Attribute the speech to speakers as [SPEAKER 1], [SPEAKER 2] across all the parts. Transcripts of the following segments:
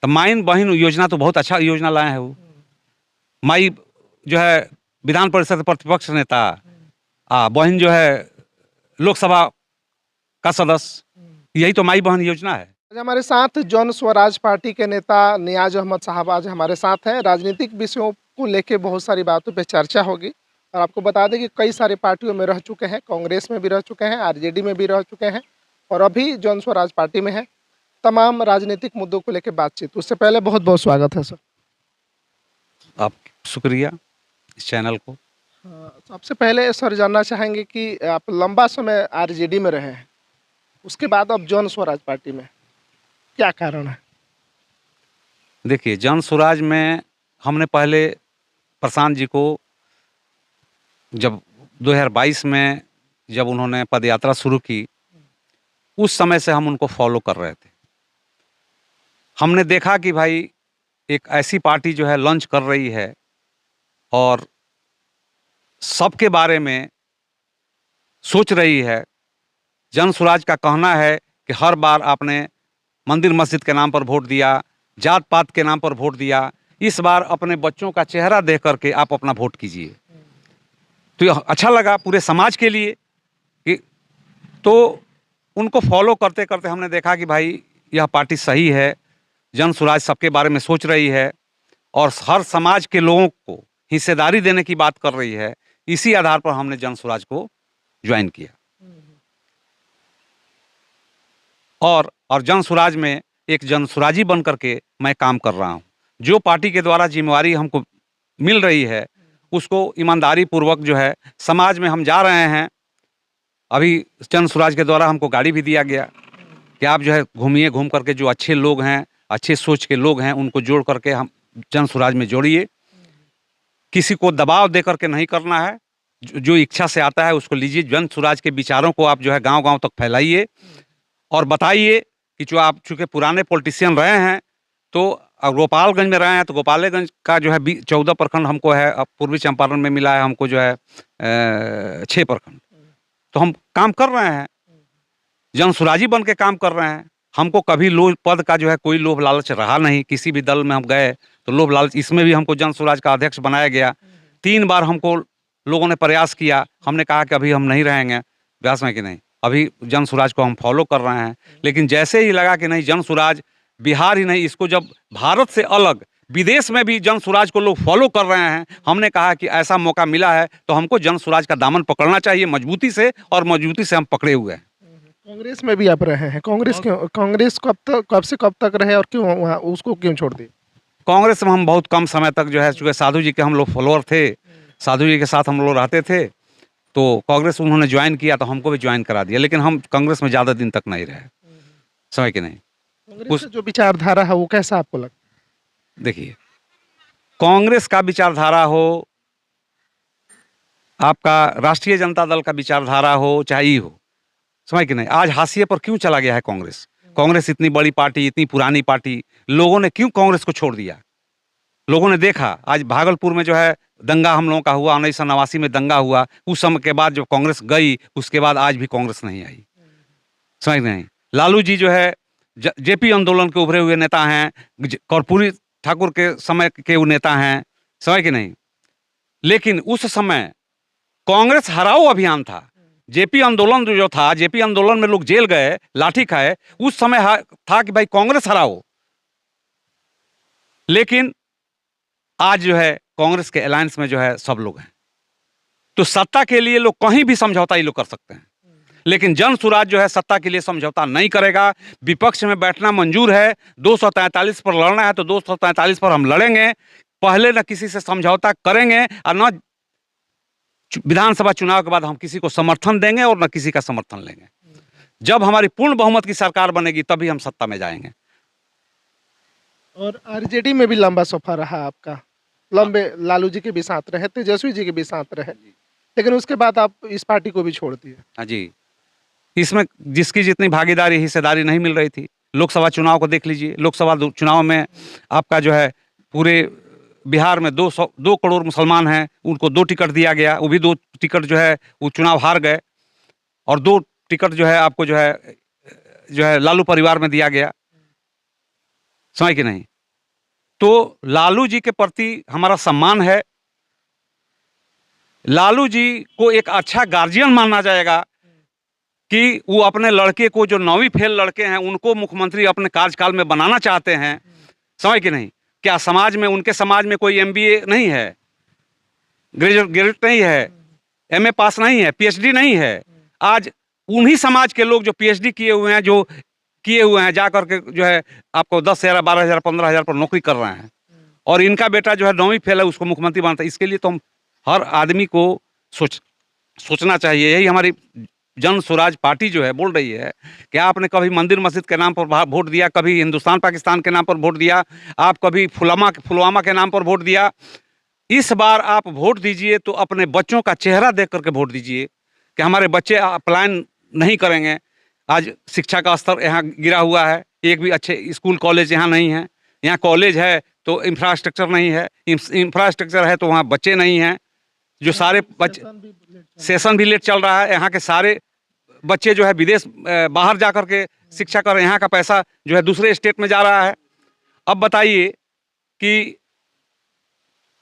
[SPEAKER 1] तो माइन बहन योजना तो बहुत अच्छा योजना लाए हैं वो। माई जो है विधान परिषद प्रतिपक्ष नेता, बहन जो है लोकसभा का सदस्य, यही तो माई बहन योजना है।
[SPEAKER 2] आज हमारे साथ जन स्वराज पार्टी के नेता नियाज अहमद साहब आज हमारे साथ हैं। राजनीतिक विषयों को लेके बहुत सारी बातों पे चर्चा होगी और आपको बता दें कि कई सारी पार्टियों में रह चुके हैं, कांग्रेस में भी रह चुके हैं, आरजेडी में भी रह चुके हैं और अभी जन स्वराज पार्टी में है। तमाम राजनीतिक मुद्दों को लेकर बातचीत। उससे पहले बहुत बहुत स्वागत है सर।
[SPEAKER 1] आप शुक्रिया इस चैनल को।
[SPEAKER 2] सबसे पहले सर जानना चाहेंगे कि आप लंबा समय आरजेडी में रहे हैं, उसके बाद अब जन स्वराज पार्टी में, क्या कारण है?
[SPEAKER 1] देखिए, जन स्वराज में हमने पहले प्रशांत जी को जब 2022 में जब उन्होंने पदयात्रा शुरू की, उस समय से हम उनको फॉलो कर रहे थे। हमने देखा कि भाई एक ऐसी पार्टी जो है लॉन्च कर रही है और सबके बारे में सोच रही है। जन स्वराज का कहना है कि हर बार आपने मंदिर मस्जिद के नाम पर वोट दिया, जात पात के नाम पर वोट दिया, इस बार अपने बच्चों का चेहरा देख करके आप अपना वोट कीजिए। तो यह अच्छा लगा पूरे समाज के लिए कि तो उनको फॉलो करते करते हमने देखा कि भाई यह पार्टी सही है, जन स्वराज सबके बारे में सोच रही है और हर समाज के लोगों को हिस्सेदारी देने की बात कर रही है। इसी आधार पर हमने जन स्वराज को ज्वाइन किया और जन स्वराज में एक जन स्वराजी बन करके मैं काम कर रहा हूँ। जो पार्टी के द्वारा जिम्मेवारी हमको मिल रही है उसको ईमानदारी पूर्वक जो है समाज में हम जा रहे हैं। अभी जन स्वराज के द्वारा हमको गाड़ी भी दिया गया कि आप जो है घूमिए, घूम करके जो अच्छे लोग हैं, अच्छे सोच के लोग हैं, उनको जोड़ करके हम जन स्वराज में जोड़िए। किसी को दबाव दे करके नहीं करना है, जो इच्छा से आता है उसको लीजिए। जन स्वराज के विचारों को आप जो है गांव-गांव तक फैलाइए और बताइए कि जो आप चूँकि पुराने पॉलिटिशियन रहे हैं, तो गोपालगंज में रहे हैं, तो गोपालगंज का जो है 14 प्रखंड हमको है, अब पूर्वी चंपारण में मिला है हमको जो है 6 प्रखंड। तो हम काम कर रहे हैं, जन स्वराजी बन के काम कर रहे हैं। हमको कभी लोभ पद का जो है कोई लोभ लालच रहा नहीं। किसी भी दल में हम गए तो लोभ लालच, इसमें भी हमको जन स्वराज का अध्यक्ष बनाया गया। 3 बार हमको लोगों ने प्रयास किया, हमने कहा कि अभी हम नहीं रहेंगे, व्यास में कि नहीं, अभी जन स्वराज को हम फॉलो कर रहे हैं। लेकिन जैसे ही लगा कि नहीं, जन स्वराज बिहार ही नहीं, इसको जब भारत से अलग विदेश में भी जन स्वराज को लोग फॉलो कर रहे हैं, हमने कहा कि ऐसा मौका मिला है तो हमको जन स्वराज का दामन पकड़ना चाहिए मजबूती से, और मजबूती से हम पकड़े हुए हैं।
[SPEAKER 2] कांग्रेस में भी आप रहे हैं, कांग्रेस क्यों, कांग्रेस कब से कब तक रहे और क्यों वहाँ उसको क्यों छोड़ दिए?
[SPEAKER 1] कांग्रेस में हम बहुत कम समय तक जो है, चूँकि साधु जी के हम लोग फॉलोअर थे, साधु जी के साथ हम लोग रहते थे, तो कांग्रेस उन्होंने ज्वाइन किया तो हमको भी ज्वाइन करा दिया। लेकिन हम कांग्रेस में ज़्यादा दिन तक नहीं रहे, समझ के नहीं।
[SPEAKER 2] कांग्रेस की जो विचारधारा है वो कैसा आपको लगता
[SPEAKER 1] देखिए, कांग्रेस का विचारधारा हो, आपका राष्ट्रीय जनता दल का विचारधारा हो, चाहे ई हो, समझ के नहीं, आज हाशिए पर क्यों चला गया है कांग्रेस? कांग्रेस इतनी बड़ी पार्टी, इतनी पुरानी पार्टी, लोगों ने क्यों कांग्रेस को छोड़ दिया? लोगों ने देखा आज भागलपुर में जो है दंगा हम लोगों का हुआ, 1989 में दंगा हुआ, उस समय के बाद जब कांग्रेस गई, उसके बाद आज भी कांग्रेस नहीं आई, समझ नहीं। लालू जी जो है जेपी आंदोलन के उभरे हुए नेता हैं, कर्पूरी ठाकुर के समय के वो नेता हैं, समझ के नहीं। लेकिन उस समय कांग्रेस हराओ अभियान था। जेपी आंदोलन जो था, जेपी आंदोलन में लोग जेल गए, लाठी खाए, उस समय था कि भाई कांग्रेस हराओ। लेकिन आज जो है कांग्रेस के अलायंस में जो है सब लोग हैं, तो सत्ता के लिए लोग कहीं भी समझौता ये लोग कर सकते हैं। लेकिन जन स्वराज जो है सत्ता के लिए समझौता नहीं करेगा। विपक्ष में बैठना मंजूर है, 243 पर लड़ना है तो 243 पर हम लड़ेंगे। पहले न किसी से समझौता करेंगे और न विधानसभा चुनाव के बाद हम किसी को समर्थन देंगे और न किसी का समर्थन लेंगे। जब हमारी पूर्ण बहुमत की सरकार बनेगी तभी हम सत्ता में जाएंगे।
[SPEAKER 2] और आरजेडी में भी लंबा सफर रहा आपका, लंबे लालू जी के भी साथ रहे, तेजस्वी जी के भी साथ रहे, लेकिन उसके बाद आप इस पार्टी को भी छोड़ दिए।
[SPEAKER 1] हाँ जी, इसमें जिसकी जितनी भागीदारी हिस्सेदारी नहीं मिल रही थी। लोकसभा चुनाव को देख लीजिए, लोकसभा चुनाव में आपका जो है पूरे बिहार में 2 करोड़ मुसलमान हैं, उनको 2 टिकट दिया गया, वो भी 2 टिकट जो है वो चुनाव हार गए, और 2 टिकट जो है आपको जो है लालू परिवार में दिया गया। समझ कि नहीं। तो लालू जी के प्रति हमारा सम्मान है। लालू जी को एक अच्छा गार्जियन माना जाएगा कि वो अपने लड़के को, जो 9वीं फेल लड़के हैं, उनको मुख्यमंत्री अपने कार्यकाल में बनाना चाहते हैं। समझ कि नहीं। क्या समाज में, उनके समाज में कोई एमबीए नहीं है, ग्रेजुएट नहीं है, एमए पास नहीं है, पीएचडी नहीं है। आज उन्हीं समाज के लोग जो पीएचडी किए हुए हैं, जो किए हुए हैं, जा करके जो है आपको 10,000, 12,000, 15,000 पर नौकरी कर रहे हैं, और इनका बेटा जो है 9वीं फेल है, उसको मुख्यमंत्री बनाता है। इसके लिए तो हम हर आदमी को सोचना चाहिए। यही हमारी जन स्वराज पार्टी जो है बोल रही है कि आपने कभी मंदिर मस्जिद के नाम पर वोट दिया, कभी हिंदुस्तान पाकिस्तान के नाम पर वोट दिया, आप कभी पुलवामा के नाम पर वोट दिया। इस बार आप वोट दीजिए तो अपने बच्चों का चेहरा देख करके वोट दीजिए कि हमारे बच्चे पलायन नहीं करेंगे। आज शिक्षा का स्तर यहाँ गिरा हुआ है, एक भी अच्छे स्कूल कॉलेज यहाँ नहीं है। यहाँ कॉलेज है तो इंफ्रास्ट्रक्चर नहीं है, इंफ्रास्ट्रक्चर है तो वहाँ बच्चे नहीं हैं। जो सारे बच्चे, सेशन भी लेट चल रहा है। यहाँ के सारे बच्चे जो है विदेश, बाहर जा कर के शिक्षा कर रहे हैं। यहाँ का पैसा जो है दूसरे स्टेट में जा रहा है। अब बताइए कि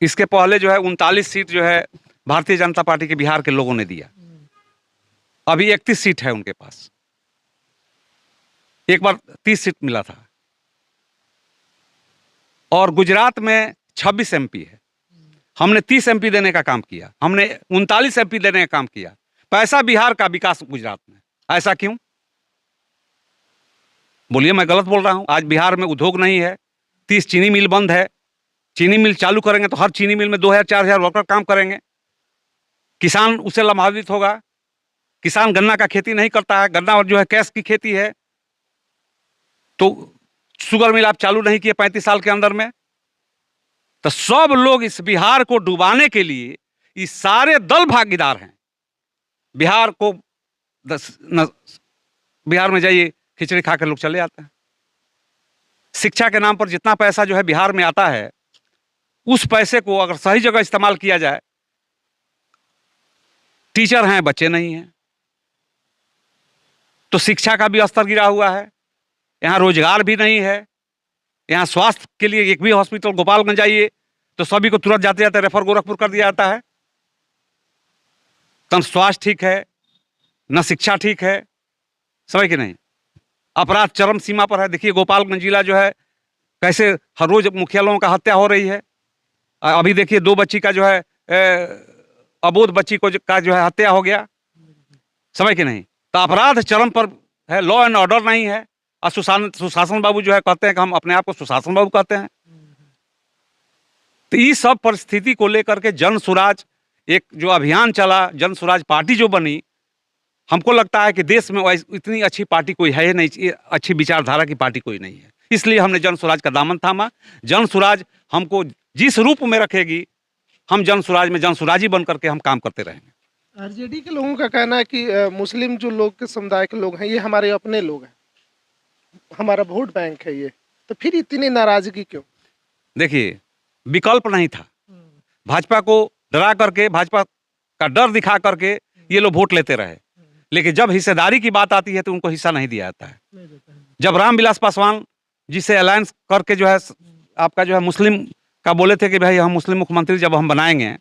[SPEAKER 1] इसके पहले जो है 39 सीट जो है भारतीय जनता पार्टी के बिहार के लोगों ने दिया, अभी 31 सीट है उनके पास। एक बार 30 सीट मिला था। और गुजरात में 26 एमपी है, हमने 30 एमपी देने का काम किया, हमने 39 एमपी देने का काम किया। पैसा बिहार का, विकास गुजरात में। ऐसा क्यों? बोलिए, मैं गलत बोल रहा हूं? आज बिहार में उद्योग नहीं है, 30 चीनी मिल बंद है। चीनी मिल चालू करेंगे तो हर चीनी मिल में 2,000 4,000 वर्कर काम करेंगे, किसान उससे लाभान्वित होगा। किसान गन्ना का खेती नहीं करता है, गन्ना और जो है कैश की खेती है। तो शुगर मिल आप चालू नहीं किए 35 साल के अंदर में। तो सब लोग इस बिहार को डुबाने के लिए, इस सारे दल भागीदार हैं। बिहार को बिहार में जाइए, खिचड़ी खा के लोग चले आते हैं। शिक्षा के नाम पर जितना पैसा जो है बिहार में आता है, उस पैसे को अगर सही जगह इस्तेमाल किया जाए, टीचर हैं, बच्चे नहीं हैं, तो शिक्षा का भी स्तर गिरा हुआ है। यहाँ रोजगार भी नहीं है। यहाँ स्वास्थ्य के लिए एक भी हॉस्पिटल, गोपालगंज जाइए तो सभी को तुरंत जाते जाते रेफर गोरखपुर कर दिया जाता है। न स्वास्थ्य ठीक है, न शिक्षा ठीक है। समझ कि नहीं। अपराध चरम सीमा पर है। देखिए गोपालगंज जिला जो है, कैसे हर रोज मुखिया लोगों का हत्या हो रही है। अभी देखिए 2 बच्ची का जो है, अबोध बच्ची को का जो है हत्या हो गया। समझ कि नहीं। तो अपराध चरम पर है, लॉ एंड ऑर्डर नहीं है। और सुशासन बाबू जो है कहते हैं कि हम अपने आप को सुशासन बाबू कहते हैं। तो इस सब परिस्थिति को लेकर के जन स्वराज एक जो अभियान चला, जन स्वराज पार्टी जो बनी, हमको लगता है कि देश में इतनी अच्छी पार्टी कोई है नहीं, अच्छी विचारधारा की पार्टी कोई नहीं है। इसलिए हमने जन स्वराज का दामन थामा। जन स्वराज हमको जिस रूप में रखेगी, हम जन स्वराज में जन स्वराजी बन करके हम काम करते रहेंगे।
[SPEAKER 2] आरजेडी के लोगों का कहना है कि मुस्लिम जो लोग के समुदाय के लोग हैं, ये हमारे अपने लोग हैं, हमारा वोट बैंक है ये, तो फिर इतनी नाराजगी क्यों?
[SPEAKER 1] देखिए, विकल्प नहीं था। भाजपा को डरा करके, भाजपा का डर दिखा करके ये लोग वोट लेते रहे। लेकिन जब हिस्सेदारी की बात आती है तो उनको हिस्सा नहीं दिया जाता है। जब रामविलास पासवान जिससे अलायंस करके जो है आपका जो है मुस्लिम का बोले थे कि भाई हम मुस्लिम मुख्यमंत्री जब हम बनाएंगे,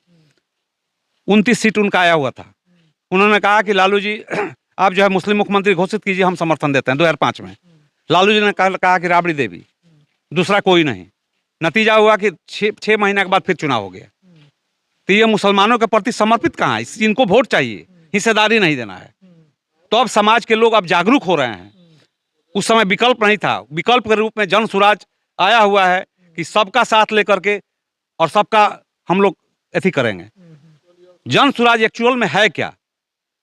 [SPEAKER 1] 29 सीट उनका आया हुआ था। उन्होंने कहा कि लालू जी आप जो है मुस्लिम मुख्यमंत्री घोषित कीजिए, हम समर्थन देते हैं। 2005 में लालू जी ने कहा कि राबड़ी देवी, दूसरा कोई नहीं। नतीजा हुआ कि 6 महीने के बाद फिर चुनाव हो गया। तो ये मुसलमानों के प्रति समर्पित कहाँ है? इनको वोट चाहिए, हिस्सेदारी नहीं देना है। तो अब समाज के लोग अब जागरूक हो रहे हैं। उस समय विकल्प नहीं था। विकल्प के रूप में जन स्वराज आया हुआ है कि सबका साथ लेकर के और सबका हम लोग ऐसी करेंगे। जन स्वराज एक्चुअल में है क्या?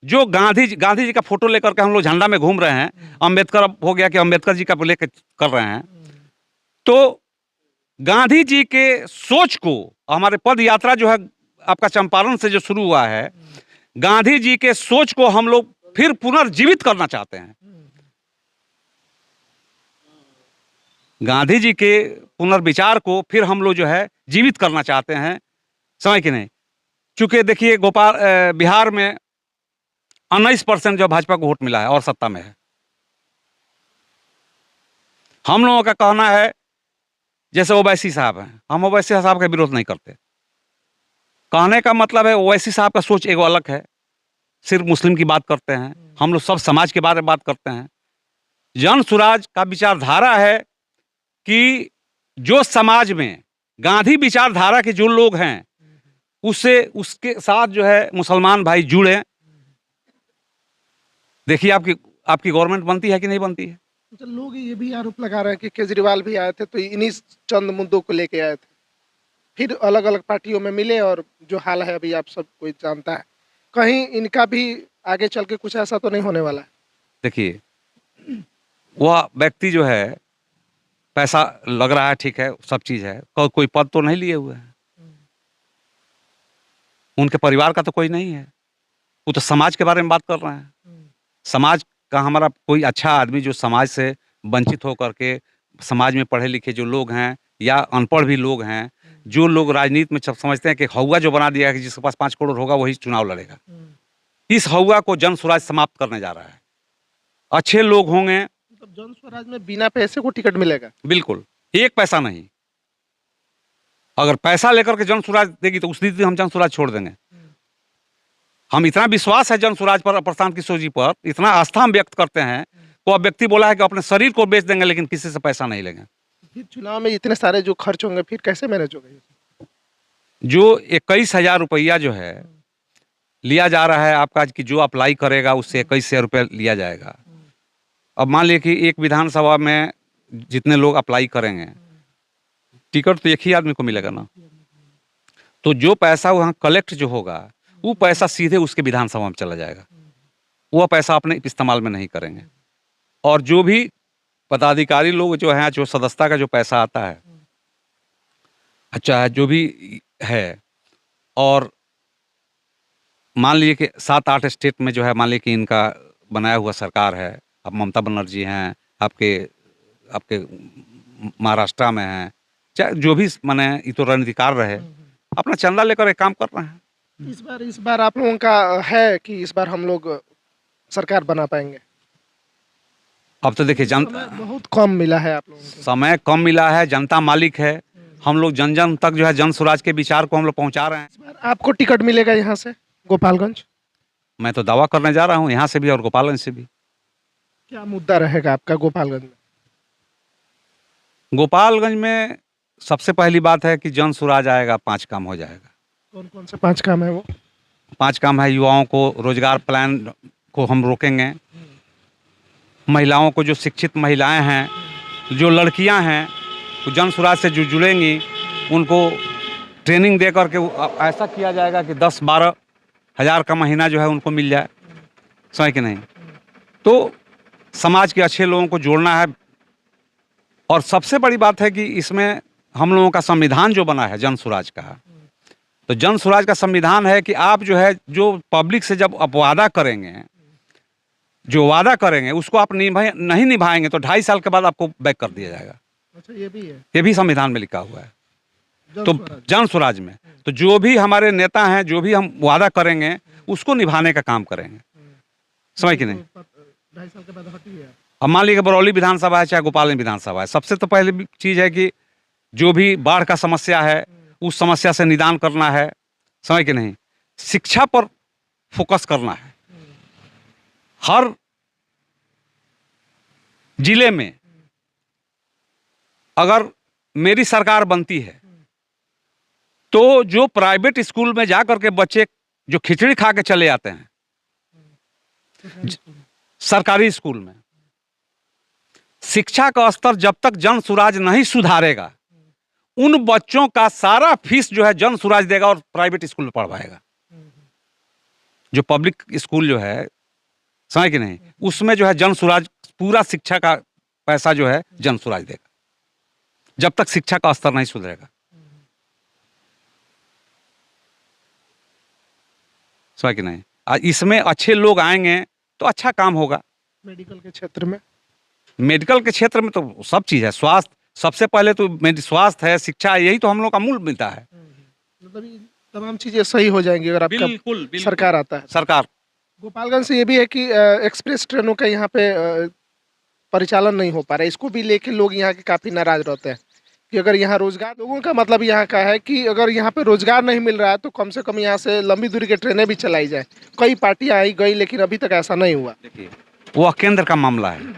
[SPEAKER 1] जो गांधी जी का फोटो लेकर के हम लोग झंडा में घूम रहे हैं, अंबेडकर अब हो गया कि अंबेडकर जी का लेकर कर रहे हैं, तो गांधी जी के सोच को, हमारे पद यात्रा जो है आपका चंपारण से जो शुरू हुआ है, गांधी जी के सोच को हम लोग फिर पुनर्जीवित करना चाहते हैं। गांधी जी के पुनर्विचार को फिर हम लोग जो है जीवित करना चाहते हैं। समझ कि नहीं। चूंकि देखिए बिहार में 19% जो भाजपा को वोट मिला है और सत्ता में है। हम लोगों का कहना है जैसे ओवैसी साहब हैं, हम ओवैसी साहब का विरोध नहीं करते। कहने का मतलब है ओवैसी साहब का सोच एक अलग है, सिर्फ मुस्लिम की बात करते हैं, हम लोग सब समाज के बारे में बात करते हैं। जन सुराज का विचारधारा है कि जो समाज में गांधी विचारधारा के जो लोग हैं, उससे उसके साथ जो है मुसलमान भाई जुड़े। देखिए आपकी आपकी गवर्नमेंट बनती है कि नहीं बनती है।
[SPEAKER 2] तो लोग ये भी आरोप लगा रहे हैं कि केजरीवाल भी आए थे तो इन्हीं चंद मुद्दों को लेके आए थे, फिर अलग अलग पार्टियों में मिले और जो हाल है अभी आप सब कोई जानता है। कहीं इनका भी आगे चल के कुछ ऐसा तो नहीं होने वाला है।
[SPEAKER 1] देखिए वह व्यक्ति जो है, पैसा लग रहा है, ठीक है, सब चीज़ है, कोई पद तो नहीं लिए हुए हैं, उनके परिवार का तो कोई नहीं है, वो तो समाज के बारे में बात कर रहे हैं। समाज का हमारा कोई अच्छा आदमी जो समाज से वंचित होकर के, समाज में पढ़े लिखे जो लोग हैं या अनपढ़ भी लोग हैं, जो लोग राजनीति में सब समझते हैं कि हौवा जो बना दिया है कि जिसके पास 5 करोड़ होगा वही चुनाव लड़ेगा, इस हौवा को जन स्वराज समाप्त करने जा रहा है। अच्छे लोग होंगे,
[SPEAKER 2] मतलब जन स्वराज में बिना पैसे को टिकट मिलेगा?
[SPEAKER 1] बिल्कुल, एक पैसा नहीं। अगर पैसा लेकर के जन स्वराज देगी तो उस दिन हम जन स्वराज छोड़ देंगे। हम इतना विश्वास है जन स्वराज पर, प्रशांत किशोर जी पर इतना आस्था हम व्यक्त करते हैं, तो अब व्यक्ति बोला है कि अपने शरीर को बेच देंगे लेकिन किसी से पैसा नहीं लेंगे।
[SPEAKER 2] फिर चुनाव में इतने सारे जो खर्च होंगे फिर कैसे मैनेज होगा?
[SPEAKER 1] जो 21,000 रुपया जो है लिया जा रहा है आपका, कि जो अप्लाई करेगा उससे 21,000 रुपया लिया जाएगा। अब मान लीजिए कि एक विधानसभा में जितने लोग अप्लाई करेंगे, टिकट तो एक ही आदमी को मिलेगा ना, तो जो पैसा वहाँ कलेक्ट जो होगा वो पैसा सीधे उसके विधानसभा में चला जाएगा, वो पैसा अपने इस्तेमाल में नहीं करेंगे। और जो भी पदाधिकारी लोग जो हैं, जो सदस्यता का जो पैसा आता है, अच्छा जो भी है, और मान लीजिए कि 7-8 स्टेट में जो है, मान लीजिए कि इनका बनाया हुआ सरकार है, अब ममता बनर्जी हैं, आपके आपके महाराष्ट्र में हैं, चाहे जो भी माने ये तो रणनीतिकार रहे, अपना चंदा लेकर एक काम कर रहे हैं।
[SPEAKER 2] इस बार आप लोगों का है कि इस बार हम लोग सरकार बना पाएंगे?
[SPEAKER 1] अब तो देखिए
[SPEAKER 2] समय बहुत कम मिला है आप लोगों को।
[SPEAKER 1] समय कम मिला है, जनता मालिक है, हम लोग जन जन तक जो है जन स्वराज के विचार को हम लोग पहुंचा रहे हैं।
[SPEAKER 2] इस बार आपको टिकट मिलेगा यहाँ से गोपालगंज?
[SPEAKER 1] मैं तो दावा करने जा रहा हूँ यहाँ से भी और गोपालगंज से भी।
[SPEAKER 2] क्या मुद्दा रहेगा आपका गोपालगंज में?
[SPEAKER 1] गोपालगंज में सबसे पहली बात है कि जन स्वराज आएगा, 5 काम हो जाएगा।
[SPEAKER 2] कौन कौन से 5 काम है वो?
[SPEAKER 1] 5 काम है, युवाओं को रोजगार प्लान को हम रोकेंगे, महिलाओं को, जो शिक्षित महिलाएं हैं, जो लड़कियां हैं, वो जन स्वराज से जो जुड़ेंगी उनको ट्रेनिंग दे करके ऐसा किया जाएगा कि 10-12 हज़ार का महीना जो है उनको मिल जाए, समझ कि नहीं। तो समाज के अच्छे लोगों को जोड़ना है। और सबसे बड़ी बात है कि इसमें हम लोगों का संविधान जो बना है जन स्वराज का, तो जन स्वराज का संविधान है कि आप जो है, जो पब्लिक से जब आप वादा करेंगे, जो वादा करेंगे उसको आप नहीं निभाएंगे तो 2.5 साल के बाद आपको बैक कर दिया जाएगा।
[SPEAKER 2] अच्छा, ये भी है?
[SPEAKER 1] ये भी संविधान में लिखा हुआ है। तो
[SPEAKER 2] स्वराज।
[SPEAKER 1] जन स्वराज में तो जो भी हमारे नेता हैं, जो भी हम वादा करेंगे उसको निभाने का काम करेंगे, समझ कि नहीं।
[SPEAKER 2] 2.5 साल के बाद हटी है।
[SPEAKER 1] अब मान लीजिए बरौली विधानसभा है, चाहे गोपालगंज विधानसभा है, सबसे तो पहले चीज़ है कि जो भी बाढ़ का समस्या है उस समस्या से निदान करना है, समझ कि नहीं। शिक्षा पर फोकस करना है। हर जिले में अगर मेरी सरकार बनती है तो जो प्राइवेट स्कूल में जाकर के बच्चे जो खिचड़ी खा के चले आते हैं, सरकारी स्कूल में शिक्षा का स्तर जब तक जन स्वराज नहीं सुधारेगा, उन बच्चों का सारा फीस जो है जन स्वराज देगा और प्राइवेट स्कूल में पढ़वाएगा। जो पब्लिक स्कूल जो है, समझ कि नहीं, उसमें जो है जन स्वराज पूरा शिक्षा का पैसा जो है जन स्वराज देगा, जब तक शिक्षा का स्तर नहीं सुधरेगा, समझ कि नहीं। इसमें अच्छे लोग आएंगे तो अच्छा काम होगा।
[SPEAKER 2] मेडिकल के क्षेत्र में?
[SPEAKER 1] मेडिकल के क्षेत्र में तो सब चीज़ है। स्वास्थ्य सबसे पहले तो स्वास्थ्य है, शिक्षा, यही तो हम लोग का मूल मिलता है।
[SPEAKER 2] मतलब ये तमाम चीजें सही हो जाएंगी अगर आपका
[SPEAKER 1] बिल्कुल
[SPEAKER 2] सरकार आता है।
[SPEAKER 1] सरकार।
[SPEAKER 2] गोपालगंज से ये भी है कि एक्सप्रेस ट्रेनों का यहाँ पे परिचालन नहीं हो पा रहा है, इसको भी लेके लोग यहाँ के काफी नाराज रहते हैं कि अगर यहाँ रोजगार, लोगों का मतलब यहाँ का है कि अगर यहाँ पे रोजगार नहीं मिल रहा है तो कम से कम यहाँ से लंबी दूरी की ट्रेनें भी चलाई जाए। कई पार्टियां आई गई लेकिन अभी तक ऐसा नहीं हुआ।
[SPEAKER 1] देखिए, वह केंद्र का मामला है।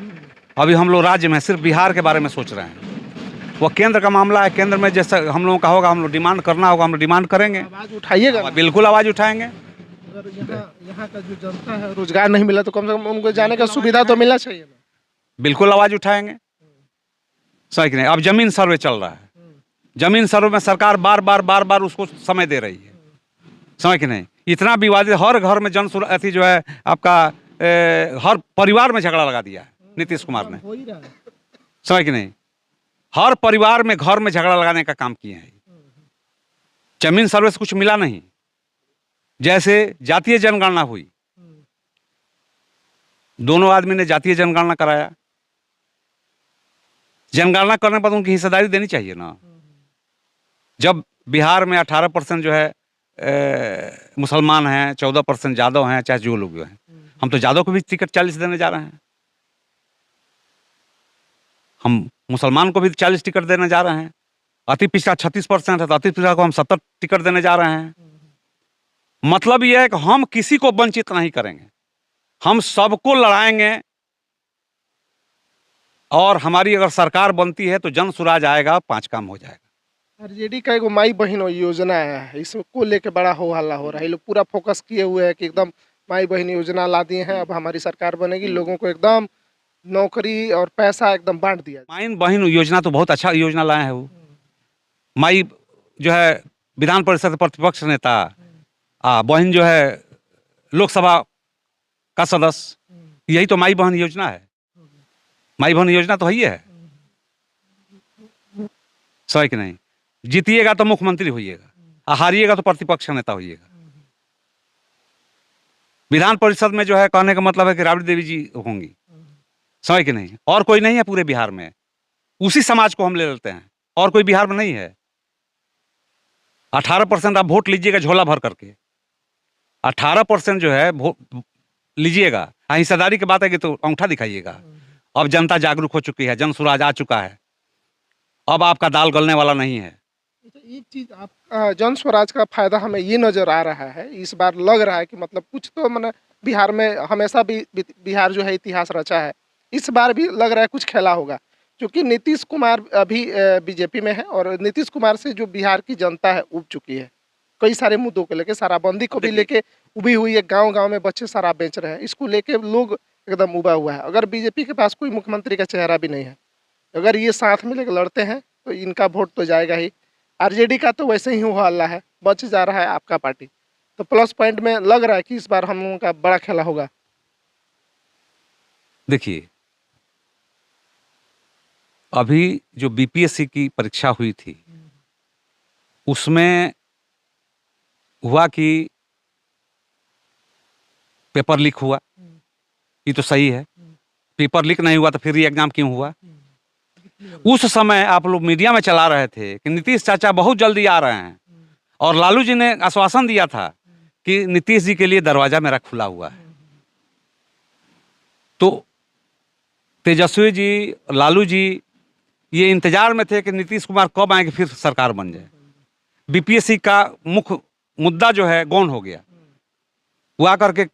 [SPEAKER 1] अभी हम लोग राज्य में सिर्फ बिहार के बारे में सोच रहे हैं। वह केंद्र का मामला है। केंद्र में जैसा हम लोगों का होगा, हम लोग डिमांड करना होगा, हम लोग डिमांड करेंगे।
[SPEAKER 2] आवाज उठाइएगा ना।
[SPEAKER 1] बिल्कुल आवाज़ उठाएंगे।
[SPEAKER 2] अगर यहाँ का जो जनता है रोजगार नहीं मिला तो कम से कम उनको जाने का सुविधा तो मिलना चाहिए ना।
[SPEAKER 1] बिल्कुल आवाज़ उठाएंगे। सही कि नहीं? अब जमीन सर्वे चल रहा है। जमीन सर्वे में सरकार बार बार उसको समय दे रही है। समझ कि नहीं? इतना विवादित, हर घर में अथी जो है आपका हर परिवार में झगड़ा लगा दिया है नीतीश कुमार ने। समझ कि नहीं? हर परिवार में, घर में झगड़ा लगाने का काम किए हैं। जमीन सर्वे से कुछ मिला नहीं। जैसे जातीय जनगणना हुई, दोनों आदमी ने जातीय जनगणना कराया। जनगणना करने पर उनकी हिस्सेदारी देनी चाहिए ना। जब बिहार में 18% जो है मुसलमान हैं, 14% यादव हैं, चाहे जो लोग हैं। हम तो यादव को भी टिकट 40 देने जा रहे हैं। हम मुसलमान को भी 40 टिकट देने जा रहे हैं। अति पिछड़ा 36% है तो अति पिछड़ा को हम 70 टिकट देने जा रहे हैं। मतलब यह है कि हम किसी को वंचित नहीं करेंगे, हम सबको लड़ाएंगे। और हमारी अगर सरकार बनती है तो जन सुराज आएगा, 5 काम हो जाएगा।
[SPEAKER 2] आरजेडी का एक माई बहन योजना आया है, इसको लेके बड़ा हो हल्ला हो रहा है। ये लोग पूरा फोकस किए हुए हैं कि एकदम माई बहन योजना ला दिए हैं, अब हमारी सरकार बनेगी, लोगों को एकदम नौकरी और पैसा एकदम बांट दिया।
[SPEAKER 1] माई बहन योजना तो बहुत अच्छा योजना लाए हैं। वो माई जो है विधान परिषद प्रतिपक्ष नेता, बहन जो है लोकसभा का सदस्य, यही तो माई बहन योजना है। माई बहन योजना तो ही है। सही कि नहीं? जीतिएगा तो मुख्यमंत्री होइएगा, हारिएगा तो प्रतिपक्ष नेता होइएगा। विधान परिषद में जो है कहने का मतलब है कि राबड़ी देवी जी होंगी। समझ कि नहीं? और कोई नहीं है पूरे बिहार में। उसी समाज को हम ले लेते हैं, और कोई बिहार में नहीं है। 18% आप वोट लीजिएगा झोला भर करके। 18% जो है वोट लीजिएगा। हिस्सेदारी की बात है कि तो अंगूठा दिखाइएगा। अब जनता जागरूक हो चुकी है, जन सुराज आ चुका है। अब आपका दाल गलने वाला नहीं है।
[SPEAKER 2] एक चीज आप जन स्वराज का फायदा हमें ये नजर आ रहा है, इस बार लग रहा है कि मतलब कुछ तो मैंने बिहार में हमेशा भी बिहार जो है इतिहास रचा है, इस बार भी लग रहा है कुछ खेला होगा। क्योंकि नीतीश कुमार अभी बीजेपी में है और नीतीश कुमार से जो बिहार की जनता है उब चुकी है। कई सारे मुद्दों को लेके, शराबबंदी को भी लेके उबी हुई है। गांव-गांव में बच्चे शराब बेच रहे हैं, इसको लेके लोग एकदम उबा हुआ है। अगर बीजेपी के पास कोई मुख्यमंत्री का चेहरा भी नहीं है, अगर ये साथ में लेकर लड़ते हैं तो इनका वोट तो जाएगा ही। आरजेडी का तो वैसे ही हो हल्ला है, बच जा रहा है आपका पार्टी। तो प्लस पॉइंट में लग रहा है कि इस बार हम लोगों का बड़ा खेला होगा।
[SPEAKER 1] देखिए, अभी जो बीपीएससी की परीक्षा हुई थी, उसमें हुआ कि पेपर लीक हुआ। ये तो सही है। पेपर लीक नहीं हुआ तो फिर ये एग्जाम क्यों हुआ? उस समय आप लोग मीडिया में चला रहे थे कि नीतीश चाचा बहुत जल्दी आ रहे हैं, और लालू जी ने आश्वासन दिया था कि नीतीश जी के लिए दरवाजा मेरा खुला हुआ है। तो तेजस्वी जी, लालू जी ये इंतजार में थे कि नीतीश कुमार कब आएंगे, फिर सरकार बन जाए। बीपीएससी का मुख्य मुद्दा जो है गौण हो गया। वो आकर के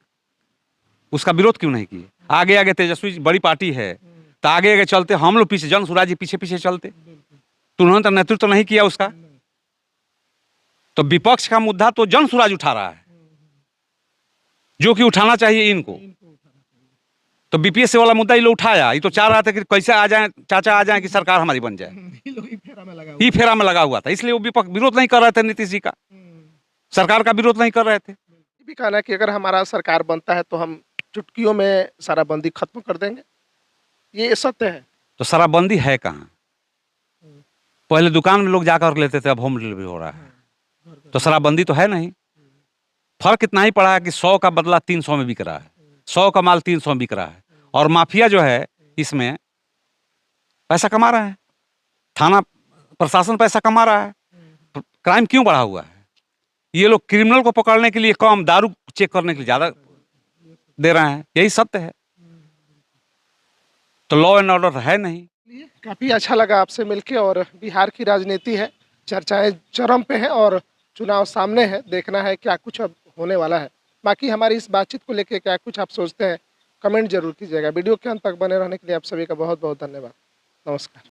[SPEAKER 1] उसका विरोध क्यों नहीं किए? आगे आगे तेजस्वी बड़ी पार्टी है तो आगे आगे चलते, हम लोग पीछे, जन सुराज जी पीछे पीछे चलते। तो उन्होंने तो नेतृत्व नहीं किया उसका। तो विपक्ष का मुद्दा तो जन सुराज उठा रहा है, जो कि उठाना चाहिए इनको। तो बीपीएससी वाला मुद्दा ये लोग उठाया। ये तो चाह रहा था कि कैसे आ जाए चाचा, आ जाए कि सरकार हमारी बन जाए। ही फेरा में लगा हुआ था, इसलिए वो विपक्ष विरोध नहीं कर रहे थे नीतीश जी का, सरकार का विरोध नहीं कर रहे थे।
[SPEAKER 2] ये भी कहना है कि अगर हमारा सरकार बनता है तो हम चुटकियों में शराबबंदी खत्म कर देंगे, ये सत्य है।
[SPEAKER 1] तो शराबबंदी है कहाँ? पहले दुकान में लोग जाकर लेते थे, अब होम डिलीवरी हो रहा है। तो शराबबंदी तो है नहीं। फर्क इतना ही पड़ा है कि 100 का बदला 300 में बिक रहा है, 100 का माल 300 में बिक रहा है। और माफिया जो है इसमें पैसा कमा रहा है, थाना प्रशासन पैसा कमा रहा है। क्राइम क्यों बढ़ा हुआ है? ये लोग क्रिमिनल को पकड़ने के लिए कम, दारू चेक करने के लिए ज़्यादा दे रहे हैं। यही सत्य है। तो लॉ एंड ऑर्डर है नहीं।
[SPEAKER 2] काफ़ी अच्छा लगा आपसे मिलके और बिहार की राजनीति है, चर्चाएँ चरम पे हैं और चुनाव सामने है, देखना है क्या कुछ अब होने वाला है। बाकी हमारी इस बातचीत को लेके क्या कुछ आप सोचते हैं, कमेंट ज़रूर कीजिएगा। वीडियो के अंत तक बने रहने के लिए आप सभी का बहुत-बहुत धन्यवाद। नमस्कार।